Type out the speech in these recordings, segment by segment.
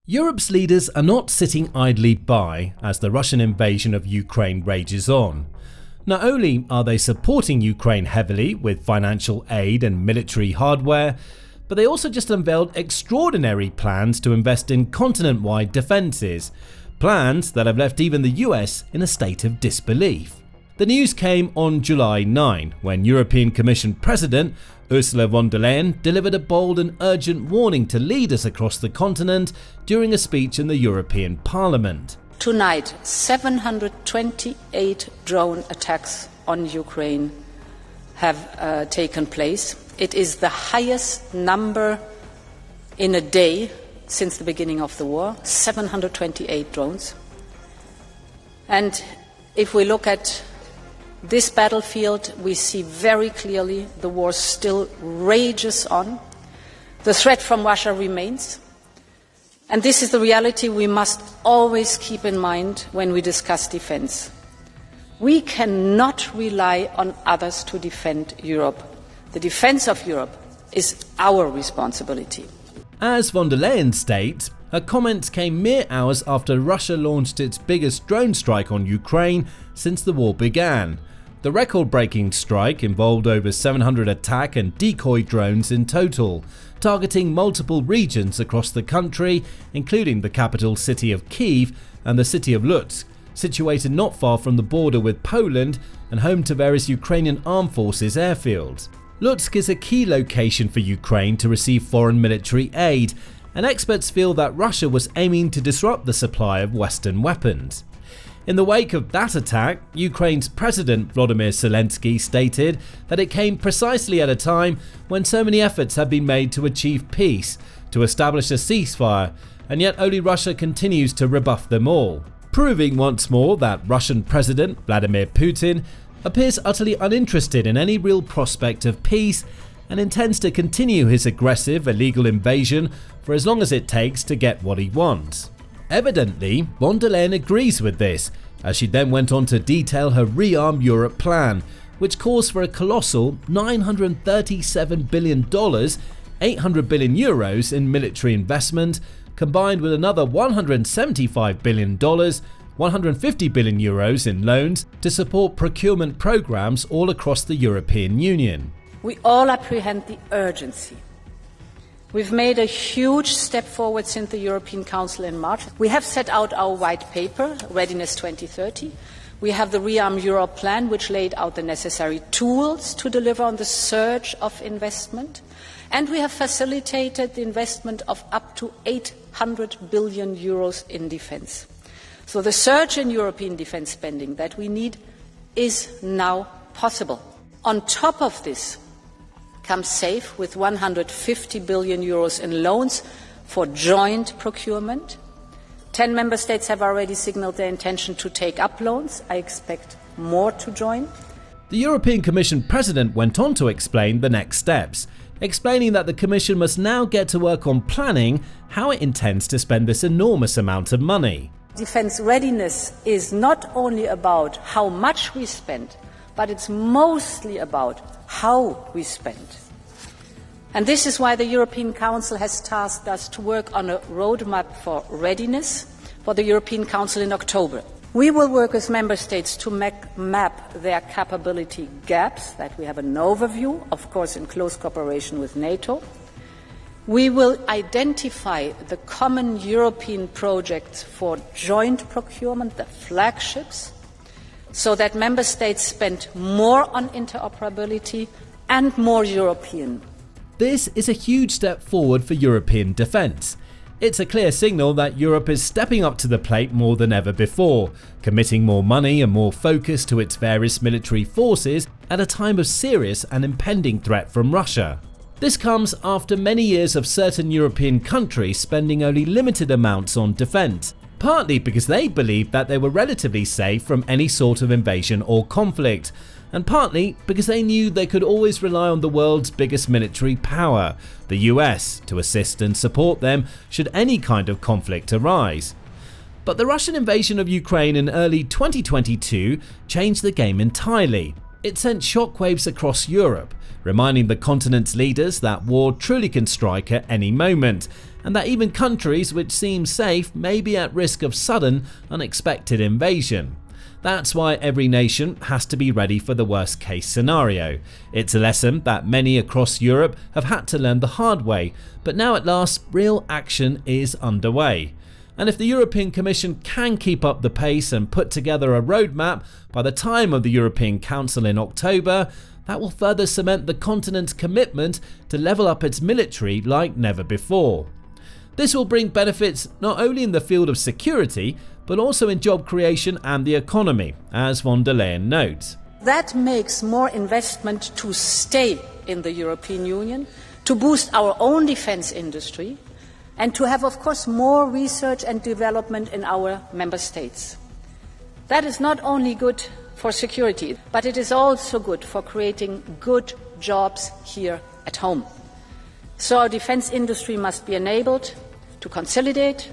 Europe's leaders are not sitting idly by as the Russian invasion of Ukraine rages on. Not only are they supporting Ukraine heavily with financial aid and military hardware, but they also just unveiled extraordinary plans to invest in continent-wide defences, plans that have left even the US in a state of disbelief. The news came on July 9, when European Commission President Ursula von der Leyen delivered a bold and urgent warning to leaders across the continent during a speech in the European Parliament. Tonight, 728 drone attacks on Ukraine have taken place. It is the highest number in a day since the beginning of the war, 728 drones. And if we look at this battlefield, we see very clearly the war still rages on. The threat from Russia remains. And this is the reality we must always keep in mind when we discuss defense. We cannot rely on others to defend Europe. The defense of Europe is our responsibility. As von der Leyen states, her comments came mere hours after Russia launched its biggest drone strike on Ukraine since the war began. The record-breaking strike involved over 700 attack and decoy drones in total, targeting multiple regions across the country, including the capital city of Kyiv and the city of Lutsk, situated not far from the border with Poland and home to various Ukrainian armed forces airfields. Lutsk is a key location for Ukraine to receive foreign military aid, and experts feel that Russia was aiming to disrupt the supply of Western weapons. In the wake of that attack, Ukraine's President Volodymyr Zelensky stated that it came precisely at a time when so many efforts had been made to achieve peace, to establish a ceasefire, and yet only Russia continues to rebuff them all, proving once more that Russian President Vladimir Putin appears utterly uninterested in any real prospect of peace and intends to continue his aggressive, illegal invasion for as long as it takes to get what he wants. Evidently, von der Leyen agrees with this, as she then went on to detail her ReArm Europe Plan, which calls for a colossal $937 billion, 800 billion euros in military investment, combined with another $175 billion, 150 billion euros in loans to support procurement programs all across the European Union. We all apprehend the urgency. We've made a huge step forward since the European Council in March. We have set out our white paper, Readiness 2030. We have the ReArm Europe Plan, which laid out the necessary tools to deliver on the surge of investment. And we have facilitated the investment of up to 800 billion euros in defence. So the surge in European defence spending that we need is now possible. On top of this, comes SAFE with 150 billion euros in loans for joint procurement. 10 member states have already signalled their intention to take up loans. I expect more to join. The European Commission President went on to explain the next steps, explaining that the Commission must now get to work on planning how it intends to spend this enormous amount of money. Defence readiness is not only about how much we spend, but it's mostly about how we spend. And this is why the European Council has tasked us to work on a roadmap for readiness for the European Council in October. We will work with Member States to map their capability gaps, that we have an overview, of course in close cooperation with NATO. We will identify the common European projects for joint procurement, the flagships, so that Member States spend more on interoperability and more European. This is a huge step forward for European defence. It's a clear signal that Europe is stepping up to the plate more than ever before, committing more money and more focus to its various military forces at a time of serious and impending threat from Russia. This comes after many years of certain European countries spending only limited amounts on defence, partly because they believed that they were relatively safe from any sort of invasion or conflict, and partly because they knew they could always rely on the world's biggest military power, the US, to assist and support them should any kind of conflict arise. But the Russian invasion of Ukraine in early 2022 changed the game entirely. it sent shockwaves across Europe, reminding the continent's leaders that war truly can strike at any moment, and that even countries which seem safe may be at risk of sudden, unexpected invasion. That's why every nation has to be ready for the worst case scenario. It's a lesson that many across Europe have had to learn the hard way, but now at last real action is underway. And if the European Commission can keep up the pace and put together a roadmap by the time of the European Council in October, that will further cement the continent's commitment to level up its military like never before. This will bring benefits not only in the field of security, but also in job creation and the economy, as von der Leyen notes. That makes more investment to stay in the European Union, to boost our own defence industry, and to have, of course, more research and development in our member states. That is not only good for security, but it is also good for creating good jobs here at home. So our defence industry must be enabled to consolidate,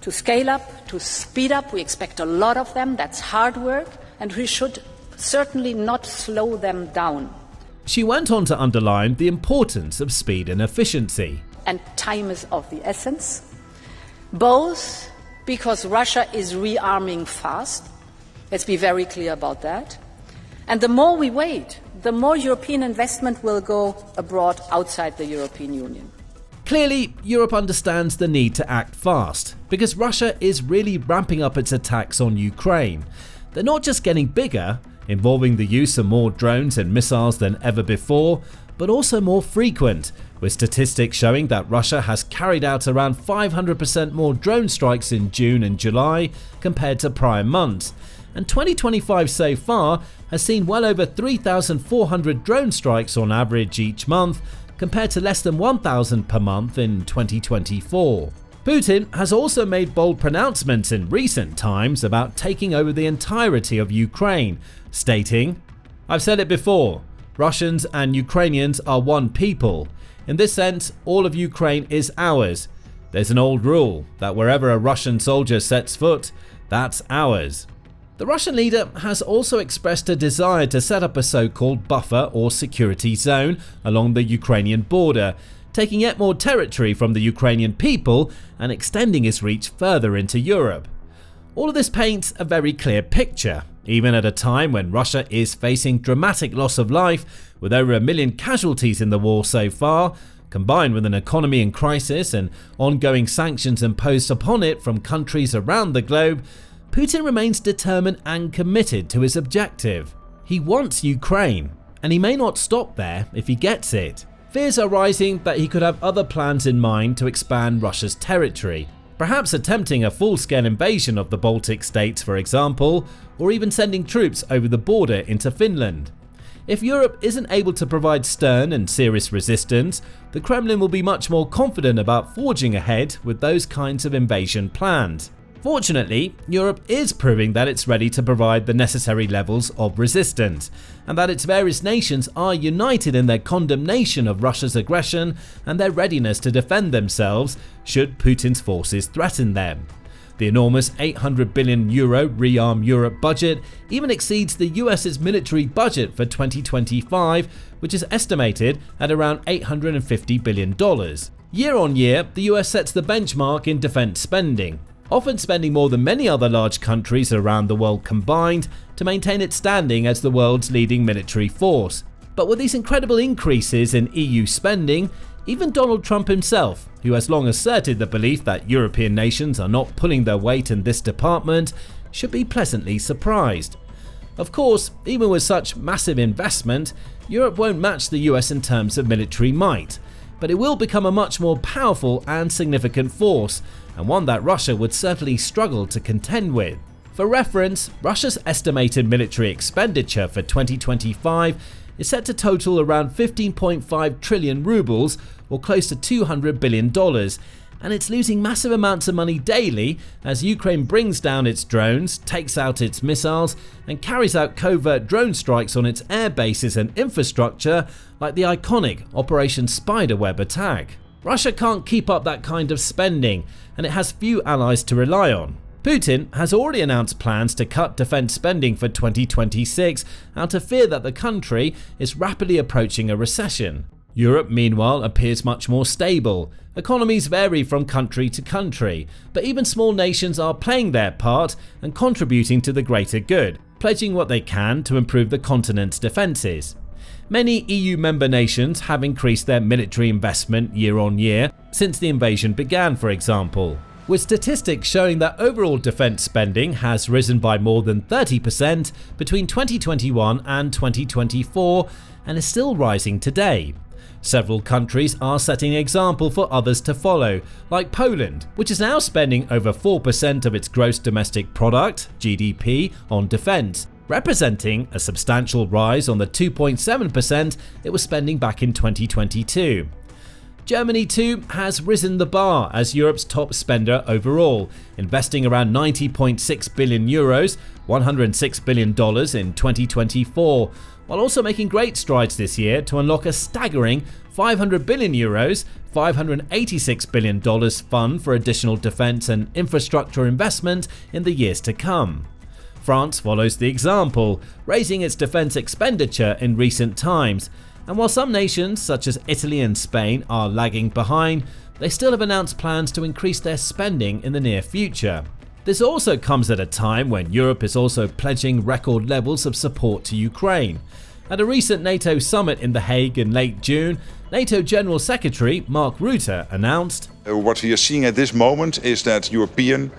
to scale up, to speed up. We expect a lot of them. That's hard work, and we should certainly not slow them down. She went on to underline the importance of speed and efficiency. And time is of the essence, both because Russia is rearming fast. Let's be very clear about that. And the more we wait, the more European investment will go abroad outside the European Union. Clearly, Europe understands the need to act fast, because Russia is really ramping up its attacks on Ukraine. They're not just getting bigger, involving the use of more drones and missiles than ever before, but also more frequent, with statistics showing that Russia has carried out around 500% more drone strikes in June and July compared to prior months. And 2025 so far has seen well over 3,400 drone strikes on average each month, compared to less than 1,000 per month in 2024. Putin has also made bold pronouncements in recent times about taking over the entirety of Ukraine, stating, "I've said it before, Russians and Ukrainians are one people. In this sense, all of Ukraine is ours. There's an old rule that wherever a Russian soldier sets foot, that's ours." The Russian leader has also expressed a desire to set up a so-called buffer or security zone along the Ukrainian border, taking yet more territory from the Ukrainian people and extending his reach further into Europe. All of this paints a very clear picture, even at a time when Russia is facing dramatic loss of life, with over 1 million casualties in the war so far, combined with an economy in crisis and ongoing sanctions imposed upon it from countries around the globe. Putin remains determined and committed to his objective. He wants Ukraine, and he may not stop there if he gets it. Fears are rising that he could have other plans in mind to expand Russia's territory, perhaps attempting a full-scale invasion of the Baltic states, for example, or even sending troops over the border into Finland. If Europe isn't able to provide stern and serious resistance, the Kremlin will be much more confident about forging ahead with those kinds of invasion plans. Fortunately, Europe is proving that it's ready to provide the necessary levels of resistance, and that its various nations are united in their condemnation of Russia's aggression and their readiness to defend themselves should Putin's forces threaten them. The enormous €800 billion ReArm Europe budget even exceeds the US's military budget for 2025, which is estimated at around $850 billion. Year on year, the US sets the benchmark in defense spending, often spending more than many other large countries around the world combined to maintain its standing as the world's leading military force. But with these incredible increases in EU spending, even Donald Trump himself, who has long asserted the belief that European nations are not pulling their weight in this department, should be pleasantly surprised. Of course, even with such massive investment, Europe won't match the US in terms of military might, but it will become a much more powerful and significant force, and one that Russia would certainly struggle to contend with. For reference, Russia's estimated military expenditure for 2025 is set to total around 15.5 trillion rubles, or close to $200 billion, and it's losing massive amounts of money daily as Ukraine brings down its drones, takes out its missiles, and carries out covert drone strikes on its air bases and infrastructure, like the iconic Operation Spiderweb attack. Russia can't keep up that kind of spending, and it has few allies to rely on. Putin has already announced plans to cut defense spending for 2026 out of fear that the country is rapidly approaching a recession. Europe, meanwhile, appears much more stable. Economies vary from country to country, but even small nations are playing their part and contributing to the greater good, pledging what they can to improve the continent's defences. Many EU member nations have increased their military investment year on year since the invasion began, for example, with statistics showing that overall defence spending has risen by more than 30% between 2021 and 2024 and is still rising today. Several countries are setting an example for others to follow, like Poland, which is now spending over 4% of its gross domestic product, GDP, on defence, representing a substantial rise on the 2.7% it was spending back in 2022. Germany too has risen the bar as Europe's top spender overall, investing around 90.6 billion euros, $106 billion in 2024, while also making great strides this year to unlock a staggering 500 billion euros, $586 billion fund for additional defence and infrastructure investment in the years to come. France follows the example, raising its defence expenditure in recent times, and while some nations such as Italy and Spain are lagging behind, they still have announced plans to increase their spending in the near future. This also comes at a time when Europe is also pledging record levels of support to Ukraine. At a recent NATO summit in The Hague in late June, NATO General Secretary Mark Rutte announced, What we are seeing at this moment is that European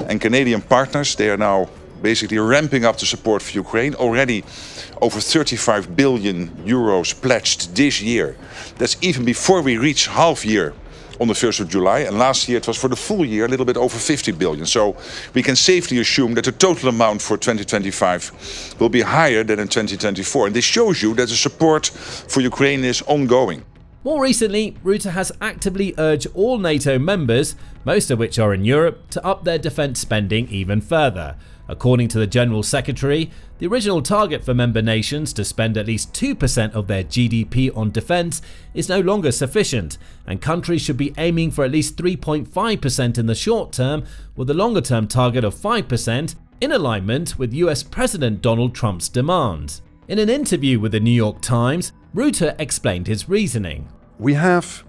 and Canadian partners, they are now basically ramping up the support for Ukraine. Already over 35 billion euros pledged this year. That's even before we reach half year on the 1st of July, and last year it was for the full year a little bit over 50 billion. So we can safely assume that the total amount for 2025 will be higher than in 2024. And this shows you that the support for Ukraine is ongoing. More recently, Rutte has actively urged all NATO members, most of which are in Europe, to up their defence spending even further. According to the General Secretary, the original target for member nations to spend at least 2% of their GDP on defence is no longer sufficient, and countries should be aiming for at least 3.5% in the short term, with a longer term target of 5%, in alignment with US President Donald Trump's demands. In an interview with the New York Times, Rutte explained his reasoning. We have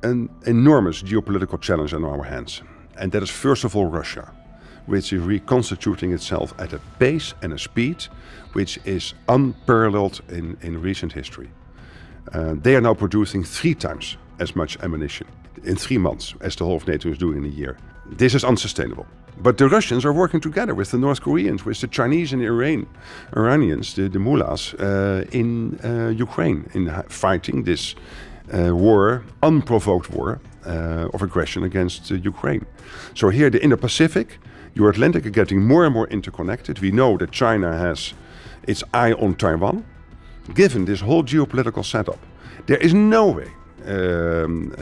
an enormous geopolitical challenge on our hands, and that is first of all Russia, which is reconstituting itself at a pace and a speed which is unparalleled in recent history. They are now producing 3 times as much ammunition in 3 months as the whole of NATO is doing in a year. This is unsustainable. But the Russians are working together with the North Koreans, with the Chinese and Iranians, the mullahs, in Ukraine, in fighting this war, unprovoked war of aggression against Ukraine. So here the Indo-Pacific, your Atlantic are getting more and more interconnected. We know that China has its eye on Taiwan. Given this whole geopolitical setup, there is no way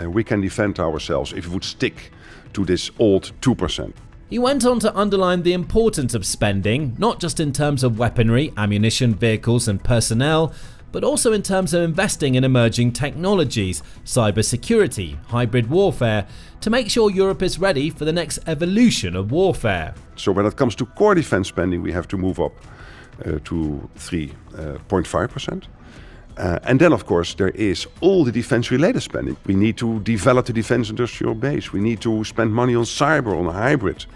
we can defend ourselves if we would stick to this old 2%. He went on to underline the importance of spending, not just in terms of weaponry, ammunition, vehicles and personnel, but also in terms of investing in emerging technologies, cybersecurity, hybrid warfare, to make sure Europe is ready for the next evolution of warfare. So when it comes to core defense spending, we have to move up to 3.5%. And then, of course, there is all the defense-related spending. We need to develop the defense industrial base. We need to spend money on cyber, on hybrid.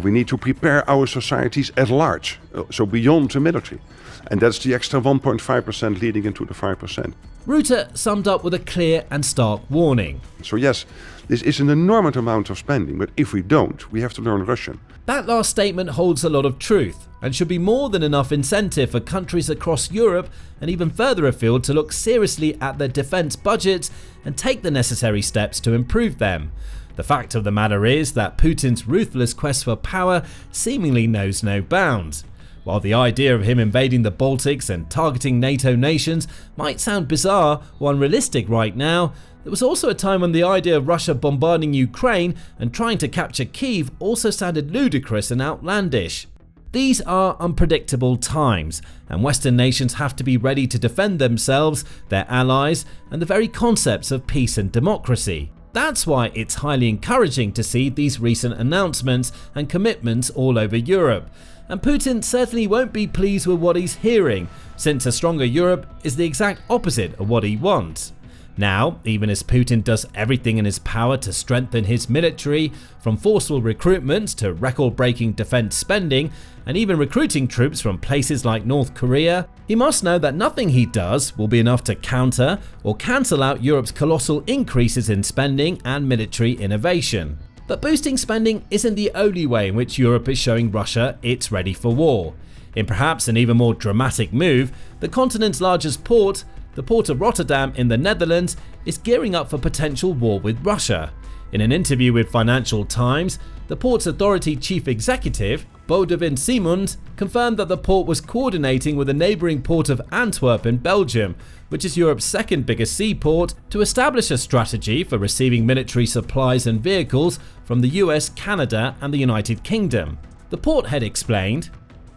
We need to prepare our societies at large, so beyond the military. And that's the extra 1.5% leading into the 5%. Rutte summed up with a clear and stark warning. So yes, this is an enormous amount of spending, but if we don't, we have to learn Russian. That last statement holds a lot of truth and should be more than enough incentive for countries across Europe and even further afield to look seriously at their defence budgets and take the necessary steps to improve them. The fact of the matter is that Putin's ruthless quest for power seemingly knows no bounds. While the idea of him invading the Baltics and targeting NATO nations might sound bizarre or unrealistic right now, there was also a time when the idea of Russia bombarding Ukraine and trying to capture Kyiv also sounded ludicrous and outlandish. These are unpredictable times, and Western nations have to be ready to defend themselves, their allies, and the very concepts of peace and democracy. That's why it's highly encouraging to see these recent announcements and commitments all over Europe. And Putin certainly won't be pleased with what he's hearing, since a stronger Europe is the exact opposite of what he wants. Now, even as Putin does everything in his power to strengthen his military, from forceful recruitment to record-breaking defense spending, and even recruiting troops from places like North Korea, he must know that nothing he does will be enough to counter or cancel out Europe's colossal increases in spending and military innovation. But boosting spending isn't the only way in which Europe is showing Russia it's ready for war. In perhaps an even more dramatic move, the continent's largest port, the port of Rotterdam in the Netherlands, is gearing up for potential war with Russia. In an interview with Financial Times, the Ports Authority Chief Executive, Boudewijn Simonds, confirmed that the port was coordinating with the neighbouring port of Antwerp in Belgium, which is Europe's second biggest seaport, to establish a strategy for receiving military supplies and vehicles from the US, Canada and the United Kingdom. The port head explained,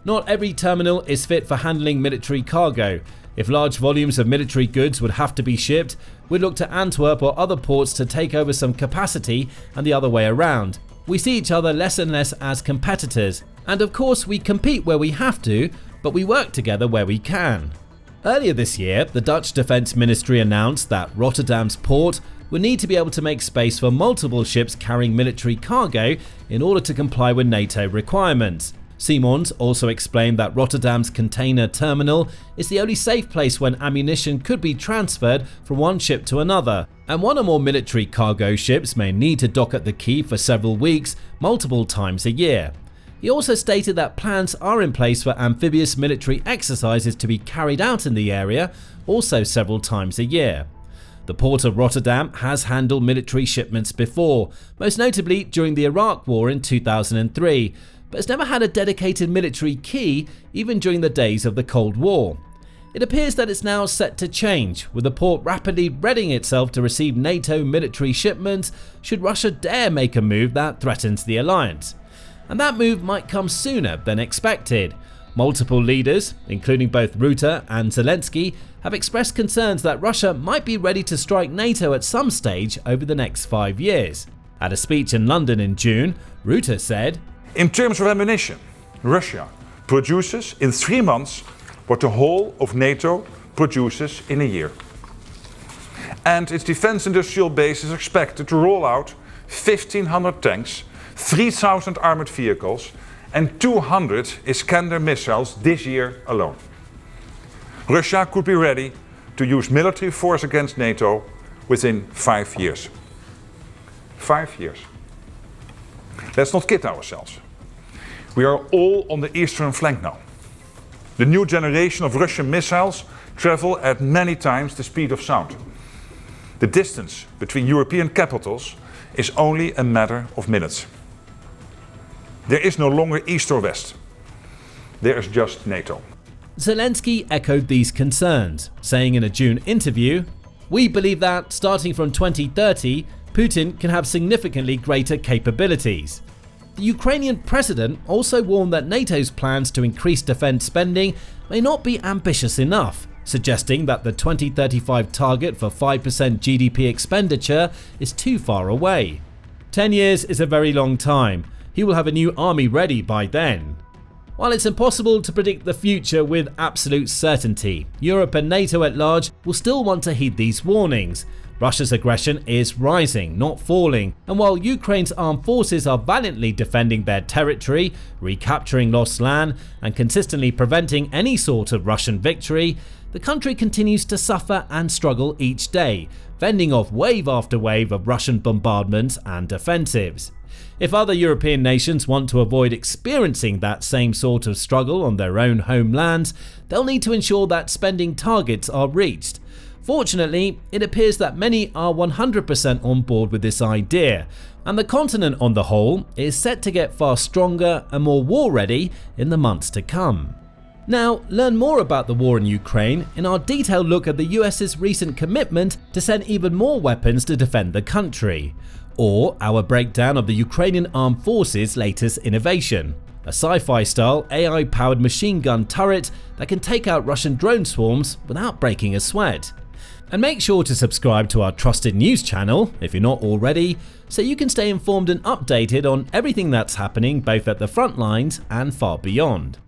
"Not every terminal is fit for handling military cargo. If large volumes of military goods would have to be shipped, we'd look to Antwerp or other ports to take over some capacity and the other way around. We see each other less and less as competitors, and of course we compete where we have to, but we work together where we can." Earlier this year, the Dutch Defence Ministry announced that Rotterdam's port would need to be able to make space for multiple ships carrying military cargo in order to comply with NATO requirements. Simonds also explained that Rotterdam's container terminal is the only safe place when ammunition could be transferred from one ship to another, and one or more military cargo ships may need to dock at the quay for several weeks, multiple times a year. He also stated that plans are in place for amphibious military exercises to be carried out in the area, also several times a year. The port of Rotterdam has handled military shipments before, most notably during the Iraq War in 2003, but has never had a dedicated military quay even during the days of the Cold War. It appears that it's now set to change, with the port rapidly readying itself to receive NATO military shipments should Russia dare make a move that threatens the alliance. And that move might come sooner than expected. Multiple leaders, including both Rutte and Zelensky, have expressed concerns that Russia might be ready to strike NATO at some stage over the next 5 years. At a speech in London in June, Rutte said, In terms of ammunition, Russia produces in 3 months what the whole of NATO produces in a year. And its defense industrial base is expected to roll out 1,500 tanks, 3,000 armored vehicles and 200 Iskander missiles this year alone. Russia could be ready to use military force against NATO within 5 years. 5 years. Let's not kid ourselves. We are all on the eastern flank now. The new generation of Russian missiles travel at many times the speed of sound. The distance between European capitals is only a matter of minutes. There is no longer east or west. There is just NATO. Zelensky echoed these concerns, saying in a June interview, "We believe that, starting from 2030, Putin can have significantly greater capabilities." The Ukrainian president also warned that NATO's plans to increase defense spending may not be ambitious enough, suggesting that the 2035 target for 5% GDP expenditure is too far away. 10 years is a very long time. He will have a new army ready by then. While it's impossible to predict the future with absolute certainty, Europe and NATO at large will still want to heed these warnings. Russia's aggression is rising, not falling, and while Ukraine's armed forces are valiantly defending their territory, recapturing lost land, and consistently preventing any sort of Russian victory, the country continues to suffer and struggle each day, fending off wave after wave of Russian bombardments and offensives. If other European nations want to avoid experiencing that same sort of struggle on their own homelands, they'll need to ensure that spending targets are reached. Fortunately, it appears that many are 100% on board with this idea, and the continent on the whole is set to get far stronger and more war-ready in the months to come. Now, learn more about the war in Ukraine in our detailed look at the US's recent commitment to send even more weapons to defend the country, or our breakdown of the Ukrainian armed forces' latest innovation, a sci-fi style AI-powered machine gun turret that can take out Russian drone swarms without breaking a sweat. And make sure to subscribe to our trusted news channel, if you're not already, so you can stay informed and updated on everything that's happening both at the front lines and far beyond.